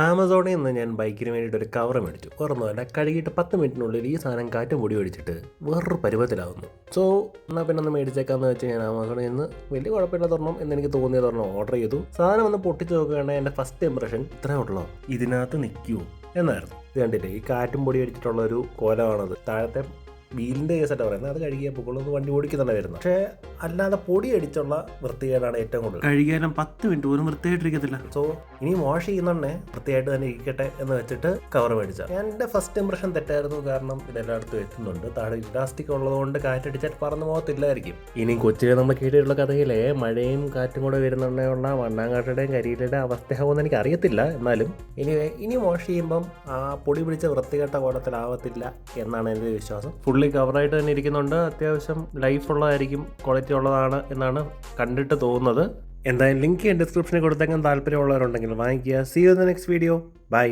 ആമസോണിൽ നിന്ന് ഞാൻ ബൈക്കിന് വേണ്ടിയിട്ട് ഒരു കവർ മേടിച്ചു. വേറൊന്നുമല്ല, കഴുകിയിട്ട് 10 മിനിറ്റിനുള്ളിൽ ഈ സാധനം കാറ്റും പൊടി ഒഴിച്ചിട്ട് വേറൊരു പരുവത്തിലാവുന്നു. സോ എന്നാൽ പിന്നെ ഒന്ന് മേടിച്ചേക്കാന്ന് വെച്ച് ഞാൻ ആമസോണിൽ നിന്ന് വലിയ കുഴപ്പമില്ലാതൊരെണ്ണം എന്നെനിക്ക് തോന്നിയതൊരെണ്ണം ഓർഡർ ചെയ്തു. സാധനം ഒന്ന് പൊട്ടിച്ച് നോക്കുകയാണെങ്കിൽ എൻ്റെ ഫസ്റ്റ് ഇംപ്രഷൻ ഇത്രേ ഉള്ളൂ, ഇതിനകത്ത് നിൽക്കുമോ എന്നായിരുന്നു. ഇത് കണ്ടില്ലേ, ഈ കാറ്റും പൊടി അടിച്ചിട്ടുള്ള ഒരു കോലമാണത്. താഴത്തെ വീലിൻ്റെ കേസറ്റാണ് പറയുന്നത്, അത് കഴുകിയാൽ പൊക്കോളൂ, വണ്ടി ഓടിക്കുന്നുണ്ട് വരുന്നത്. പക്ഷേ അല്ലാതെ പൊടി അടിച്ചുള്ള വൃത്തികേടാണ് ഏറ്റവും കൂടുതൽ. കഴുകിയാലും 10 മിനിറ്റ് പോലും വൃത്തിയായിട്ടിരിക്കത്തില്ല. സോ ഇനി വാഷ് ചെയ്യുന്നുണ്ടേ വൃത്തിയായിട്ട് തന്നെ ഇരിക്കട്ടെ എന്ന് വെച്ചിട്ട് കവർ മേടിച്ച. എൻ്റെ ഫസ്റ്റ് ഇംപ്രഷൻ തെറ്റായിരുന്നു, കാരണം ഇതെല്ലായിടത്തും എത്തുന്നുണ്ട്. താഴെ ഇലാസ്റ്റിക് ഉള്ളതുകൊണ്ട് കാറ്റടിച്ചാൽ പറന്നു പോകത്തില്ലായിരിക്കും. ഇനി കൊച്ചിലെ നമ്മൾ കേട്ടിട്ടുള്ള കഥയിലെ മഴയും കാറ്റും കൂടെ വരുന്നുണ്ടെന്നുള്ള മണ്ണാങ്കാട്ടയുടെയും കരിയിലയുടെ അവസ്ഥയാവുമെന്ന് എനിക്ക് അറിയത്തില്ല. എന്നാലും ഇനി വാഷ് ചെയ്യുമ്പം ആ പൊടി പിടിച്ച വൃത്തികെട്ട കോലത്തിലാവത്തില്ല എന്നാണ് എൻ്റെ വിശ്വാസം. ഫുള്ളി കവറായിട്ട് തന്നെ ഇരിക്കുന്നുണ്ട്. അത്യാവശ്യം ലൈഫ് ഉള്ളതായിരിക്കും, ക്വാളിറ്റി ഉള്ളതാണ് എന്നാണ് കണ്ടിട്ട് തോന്നുന്നത്. എന്തായാലും ലിങ്ക് ഡിസ്ക്രിപ്ഷനിൽ കൊടുത്തേക്കാൻ താല്പര്യമുള്ളവരുണ്ടെങ്കിൽ വാങ്ങിക്കുക. See you in the next video. By.